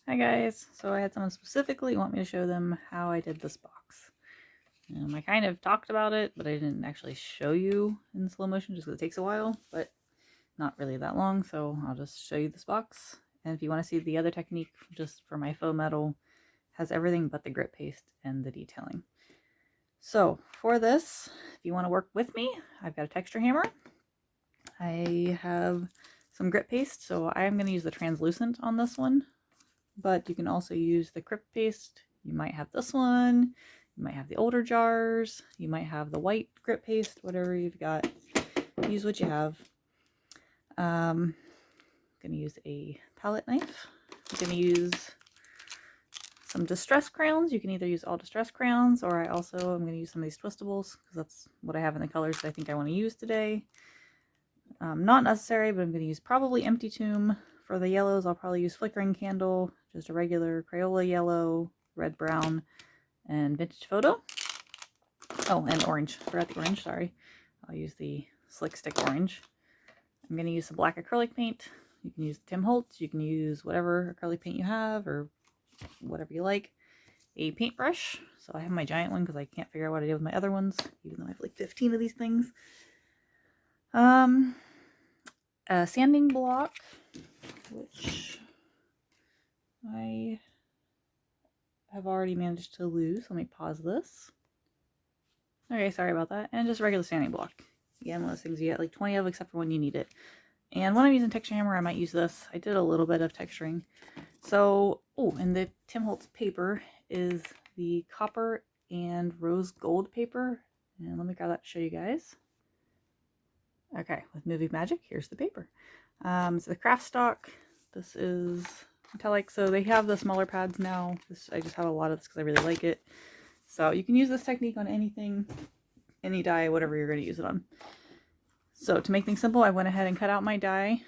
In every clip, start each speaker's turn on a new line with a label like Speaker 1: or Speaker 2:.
Speaker 1: Hi guys, so I had someone specifically want me to show them how I did this box. I kind of talked about it, but I didn't actually show you in slow motion just because it takes a while, but not really that long, so I'll just show you this box. And if you want to see the other technique, just for my faux metal, has everything but the grit paste and the detailing. So for this, if you want to work with me, I've got a texture hammer. I have some grit paste, so I'm going to use the translucent on this one. But you can also use the Kraft paste. You might have this one, you might have the older jars, you might have the white grit paste, whatever you've got. Use what you have. I'm going to use a palette knife. I'm going to use some distress crayons. You can either use all distress crayons, or I'm going to use some of these twistables because that's what I have in the colors that I think I want to use today. Not necessary, but I'm going to use probably Empty Tomb. For the yellows, I'll probably use Flickering Candle, just a regular Crayola yellow, red brown, and Vintage Photo. Oh, and orange. Forgot the orange, sorry. I'll use the Slick Stick orange. I'm going to use some black acrylic paint. You can use Tim Holtz. You can use whatever acrylic paint you have or whatever you like. A paintbrush. So I have my giant one because I can't figure out what I did with my other ones, even though I have like 15 of these things. A sanding block, which I have already managed to lose. Let me pause this. Okay, sorry about that. And just regular sanding block. Again, one of those things you get like 20 of except for when you need it. And when I'm using texture hammer, I might use this. I did a little bit of texturing. So, oh, and the Tim Holtz paper is the copper and rose gold paper. And let me grab that to show you guys. Okay, with Movie Magic, here's the paper. So the Kraft stock, this is metallic. So they have the smaller pads now. I just have a lot of this because I really like it. So you can use this technique on anything, any die, whatever you're going to use it on. So to make things simple, I went ahead and cut out my die,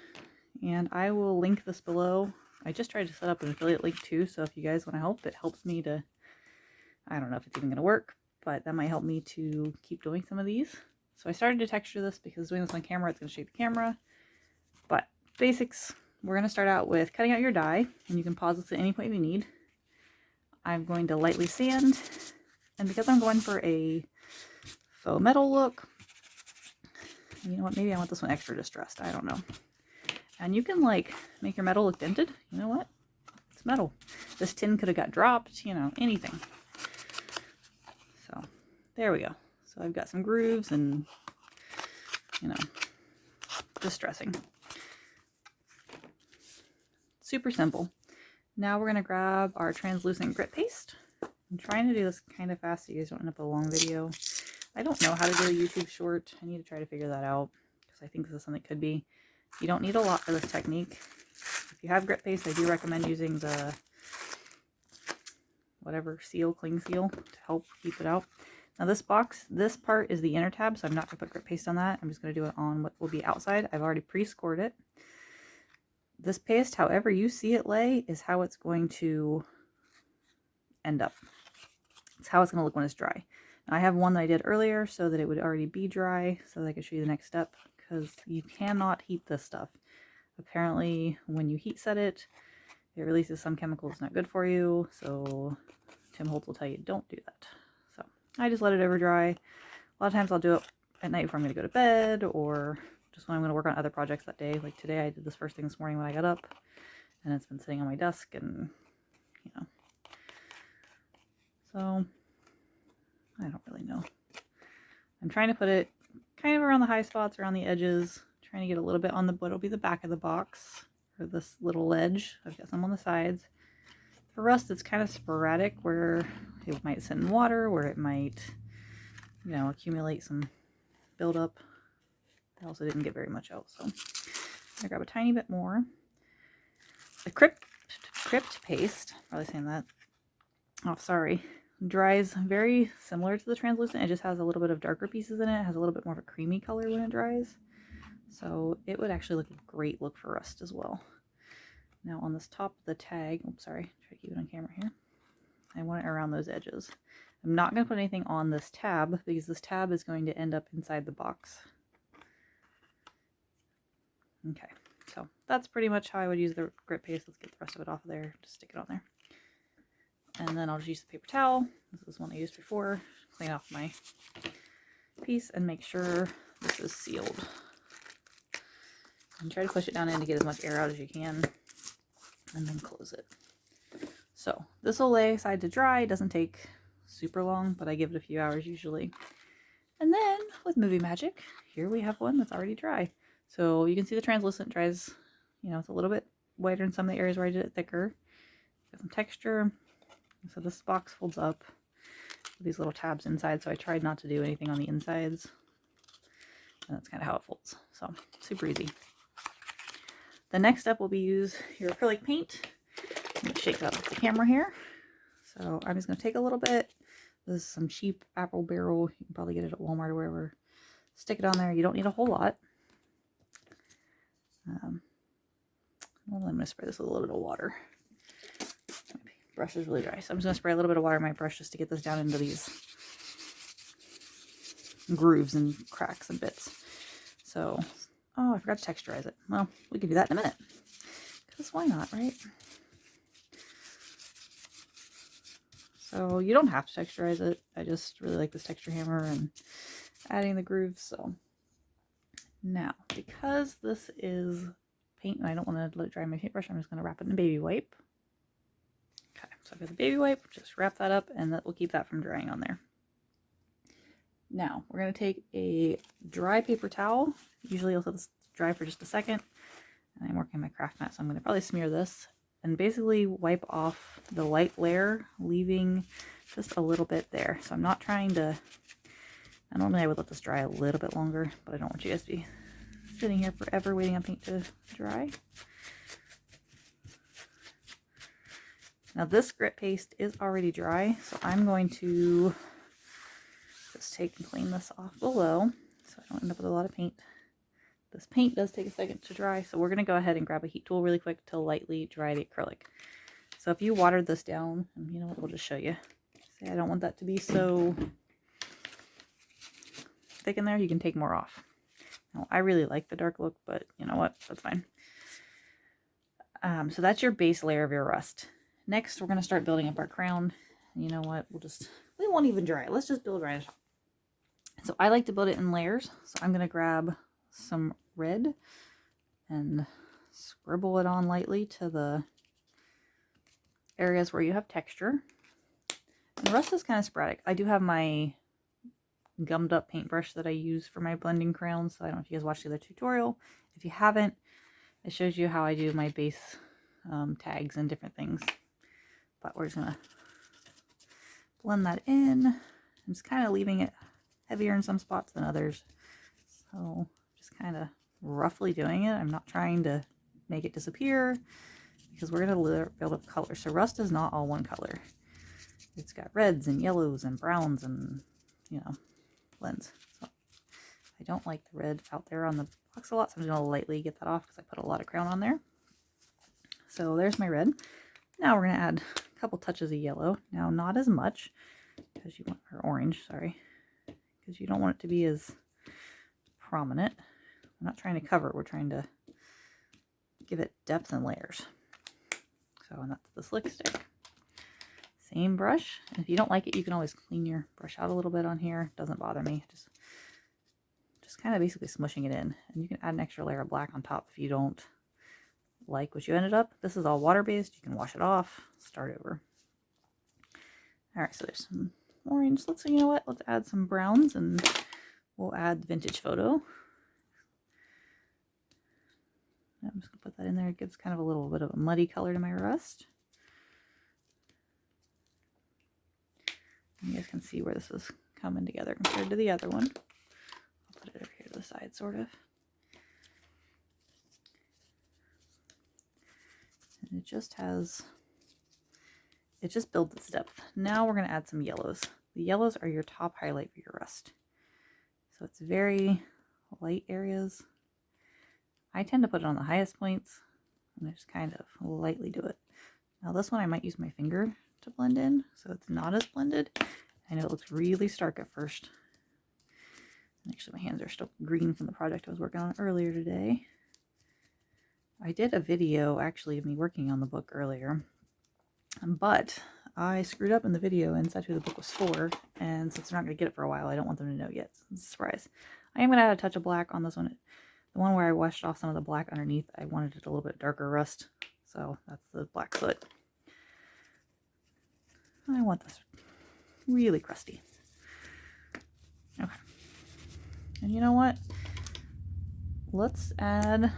Speaker 1: and I will link this below. I just tried to set up an affiliate link too, so if you guys want to help, it helps me to, I don't know if it's even going to work, but that might help me to keep doing some of these. So I started to texture this because doing this on camera, it's going to shape the camera. But basics, we're going to start out with cutting out your die, and you can pause this at any point if you need. I'm going to lightly sand, and because I'm going for a faux metal look, you know what, maybe I want this one extra distressed, I don't know. And you can like make your metal look dented, you know what, it's metal. This tin could have got dropped, you know, anything. So there we go. So I've got some grooves and, you know, distressing. Super simple. Now we're going to grab our translucent grit paste. I'm trying to do this kind of fast so you guys don't end up with a long video. I don't know how to do a YouTube short. I need to try to figure that out because I think this is something that could be. You don't need a lot for this technique. If you have grit paste, I do recommend using the whatever seal, cling seal, to help keep it out. Now this box, this part is the inner tab, so I'm not going to put grit paste on that. I'm just going to do it on what will be outside. I've already pre-scored it. This paste, however you see it lay, is how it's going to end up. It's how it's going to look when it's dry. Now, I have one that I did earlier so that it would already be dry so that I could show you the next step, because you cannot heat this stuff. Apparently, when you heat set it, it releases some chemicals not good for you, so Tim Holtz will tell you don't do that. So I just let it over dry. A lot of times I'll do it at night before I'm going to go to bed, or just when I'm going to work on other projects that day. Like today I did this first thing this morning when I got up, and it's been sitting on my desk, and you know. So I don't really know. I'm trying to put it kind of around the high spots, around the edges, trying to get a little bit on the what'll be the back of the box, or this little ledge. I've got some on the sides. For rust, it's kind of sporadic, where it might sit in water, where it might, you know, accumulate some buildup. I also didn't get very much out, so I'm gonna grab a tiny bit more. The Kraft paste, probably saying that. Oh, sorry. Dries very similar to the translucent. It just has a little bit of darker pieces in it. It has a little bit more of a creamy color when it dries. So it would actually look a great look for rust as well. Now on this top of the tag, oops, sorry, try to keep it on camera here. I want it around those edges. I'm not going to put anything on this tab because this tab is going to end up inside the box. Okay, So that's pretty much how I would use the grit paste. Let's get the rest of it off of there. Just stick it on there. And then I'll just use the paper towel. This is one I used before. Clean off my piece and make sure this is sealed. And try to push it down in to get as much air out as you can. And then close it. So this will lay aside to dry. It doesn't take super long, but I give it a few hours usually. And then with Movie Magic, here we have one that's already dry. So you can see the translucent dries, you know, it's a little bit whiter in some of the areas where I did it thicker. Got some texture. So this box folds up with these little tabs inside, so I tried not to do anything on the insides. And that's kind of how it folds. So super easy. The next step will be use your acrylic paint. I'm going to shake that with the camera here. So I'm just going to take a little bit. This is some cheap apple barrel. You can probably get it at Walmart or wherever. Stick it on there. You don't need a whole lot. Well, I'm going to spray this with a little bit of water. My brush is really dry, so I'm just going to spray a little bit of water in my brush just to get this down into these grooves and cracks and bits. So, oh, I forgot to texturize it. Well, we can do that in a minute. Because why not, right? So you don't have to texturize it. I just really like this texture hammer and adding the grooves. So now, because this is paint and I don't want to let it dry my paintbrush, I'm just going to wrap it in a baby wipe. Okay, so I've got the baby wipe. Just wrap that up and that will keep that from drying on there. Now, we're going to take a dry paper towel. Usually I'll let this dry for just a second. And I'm working my craft mat, so I'm going to probably smear this. And basically wipe off the white layer, leaving just a little bit there. So I'm not trying to, normally I would let this dry a little bit longer, but I don't want you guys to be sitting here forever waiting on paint to dry. Now this grit paste is already dry, so I'm going to just take and clean this off below so I don't end up with a lot of paint. This paint does take a second to dry, so we're going to go ahead and grab a heat tool really quick to lightly dry the acrylic. So if you watered this down, and you know what, we'll just show you. See, I don't want that to be so thick in there. You can take more off. Now, I really like the dark look, but you know what, that's fine. So that's your base layer of your rust. Next, we're going to start building up our crown. And you know what, we won't even dry it. Let's just build right on top. So I like to build it in layers. So I'm going to grab some red and scribble it on lightly to the areas where you have texture. And the rest is kind of sporadic. I do have my gummed up paintbrush that I use for my blending crowns. So I don't know if you guys watched the other tutorial. If you haven't, it shows you how I do my base tags and different things. But we're just going to blend that in. I'm just kind of leaving it heavier in some spots than others. So just kind of roughly doing it. I'm not trying to make it disappear because we're going to build up color. So rust is not all one color. It's got reds and yellows and browns and, you know, blends. So I don't like the red out there on the box a lot, so I'm just going to lightly get that off because I put a lot of crown on there. So there's my red. Now we're going to add a couple touches of yellow. Now not as much because you want, or orange, sorry, because you don't want it to be as prominent. We're not trying to cover it, we're trying to give it depth and layers. So, and that's the slick stick. Same brush. And if you don't like it, you can always clean your brush out a little bit on here. Doesn't bother me. Just kind of basically smushing it in. And you can add an extra layer of black on top if you don't like what you ended up. This is all water-based. You can wash it off, start over. All right, so there's some orange. You know what? Let's add some browns and we'll add vintage photo. I'm just going to put that in there. It gives kind of a little bit of a muddy color to my rust. You guys can see where this is coming together compared to the other one. I'll put it over here to the side, sort of. And it just builds its depth. Now we're going to add some yellows. The yellows are your top highlight for your rust. So it's very light areas. I tend to put it on the highest points and I just kind of lightly do it. Now this one I might use my finger to blend in so it's not as blended. I know it looks really stark at first. Actually my hands are still green from the project I was working on earlier today. I did a video actually of me working on the book earlier, but I screwed up in the video and said who the book was for, and since they're not going to get it for a while, I don't want them to know yet. It's a surprise. I am going to add a touch of black on this one. The one where I washed off some of the black underneath, I wanted it a little bit darker rust, so that's the black foot. I want this really crusty. Okay. And you know what? Let's add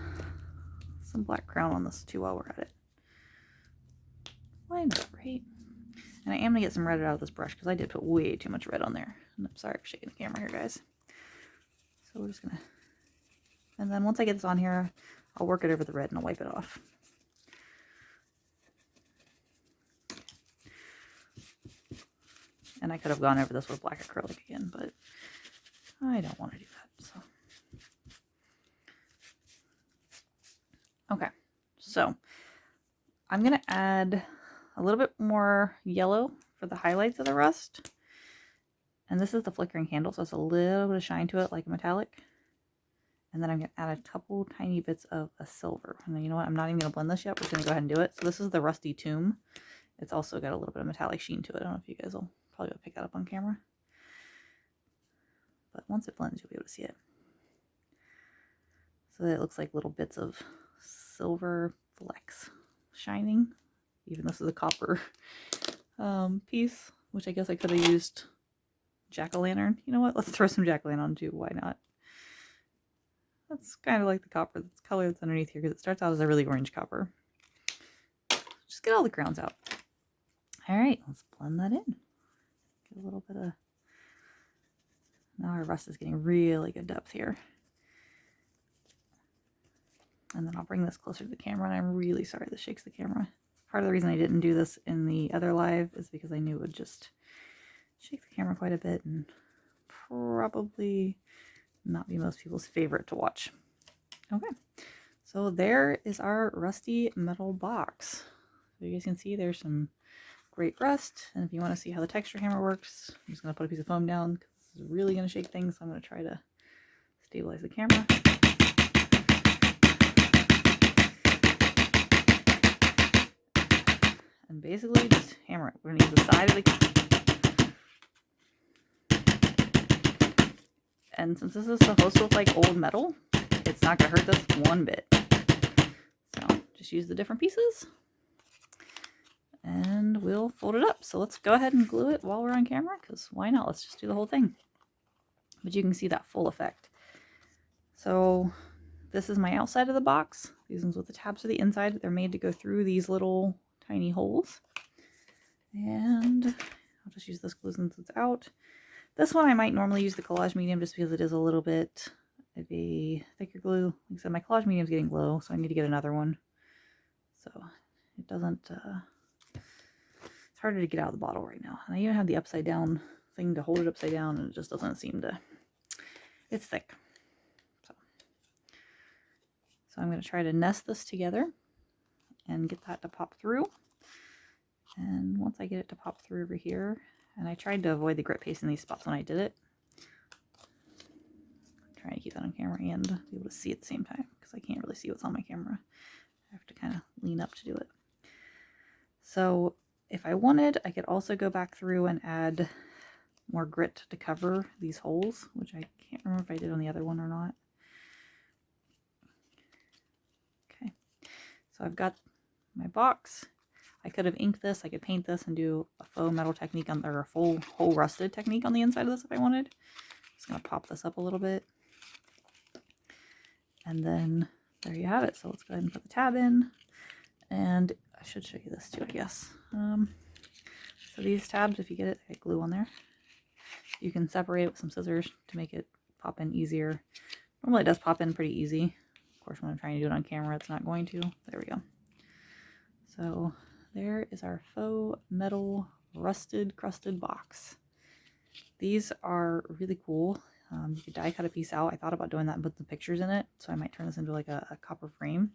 Speaker 1: some black crown on this too while we're at it. Why not, right? And I am going to get some red out of this brush because I did put way too much red on there. And I'm sorry for shaking the camera here, guys. So we're just going to... And then once I get this on here, I'll work it over the red and I'll wipe it off. And I could have gone over this with black acrylic again, but I don't want to do that. So. Okay, so I'm going to add a little bit more yellow for the highlights of the rust. And this is the flickering candle, so it's a little bit of shine to it like a metallic. And then I'm going to add a couple tiny bits of a silver. And you know what? I'm not even going to blend this yet. We're just going to go ahead and do it. So this is the Rusty Tomb. It's also got a little bit of metallic sheen to it. I don't know if you guys will probably pick that up on camera. But once it blends, you'll be able to see it. So it looks like little bits of silver flecks shining. Even this is a copper piece, which I guess I could have used jack-o'-lantern. You know what? Let's throw some jack-o'-lantern on too. Why not? That's kind of like the copper that's color that's underneath here because it starts out as a really orange copper. Just get all the crowns out. All right, let's blend that in. Get a little bit of... Now our rust is getting really good depth here. And then I'll bring this closer to the camera, and I'm really sorry this shakes the camera. Part of the reason I didn't do this in the other live is because I knew it would just shake the camera quite a bit and probably not be most people's favorite to watch. Okay, so there is our rusty metal box. So you guys can see there's some great rust, and if you want to see how the texture hammer works, I'm just going to put a piece of foam down because this is really going to shake things, so I'm going to try to stabilize the camera. And basically just hammer it. We're going to use the side of the... And since this is supposed to look like old metal, it's not going to hurt this one bit. So just use the different pieces. And we'll fold it up. So let's go ahead and glue it while we're on camera, because why not? Let's just do the whole thing. But you can see that full effect. So this is my outside of the box. These ones with the tabs for the inside. They're made to go through these little tiny holes. And I'll just use this glue since it's out. This one I might normally use the collage medium just because it is a little bit of a thicker glue. Like I said, my collage medium is getting low, so I need to get another one. So it doesn't, it's harder to get out of the bottle right now. And I even have the upside down thing to hold it upside down, and it just doesn't seem to, it's thick. So I'm going to try to nest this together and get that to pop through. And once I get it to pop through over here, and I tried to avoid the grit paste in these spots when I did it. I'm trying to keep that on camera and be able to see at the same time because I can't really see what's on my camera. I have to kind of lean up to do it. So if I wanted, I could also go back through and add more grit to cover these holes, which I can't remember if I did on the other one or not. Okay, so I've got my box. I could have inked this, I could paint this and do a faux metal technique on, or a full whole rusted technique on the inside of this if I wanted. Just gonna pop this up a little bit. And then there you have it. So let's go ahead and put the tab in. And I should show you this too, I guess. So these tabs, if you get it, I glue on there. You can separate it with some scissors to make it pop in easier. Normally it does pop in pretty easy. Of course, when I'm trying to do it on camera, it's not going to. There we go. So there is our faux metal rusted crusted box. These are really cool. You could die cut a piece out. I thought about doing that and put the pictures in it, so I might turn this into like a copper frame.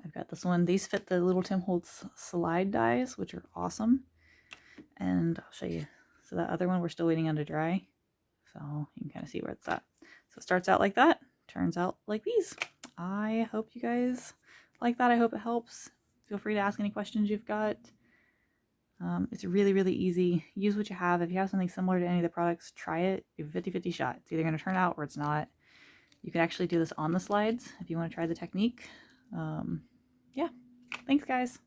Speaker 1: I've got this one. These fit the little Tim Holtz slide dies, which are awesome. And I'll show you. So that other one we're still waiting on to dry. So you can kind of see where it's at. So it starts out like that, turns out like these. I hope you guys like that. I hope it helps. Feel free to ask any questions you've got. It's really, really easy. Use what you have. If you have something similar to any of the products, try it. Do a 50-50 shot. It's either going to turn out or it's not. You can actually do this on the slides if you want to try the technique. Yeah. Thanks, guys.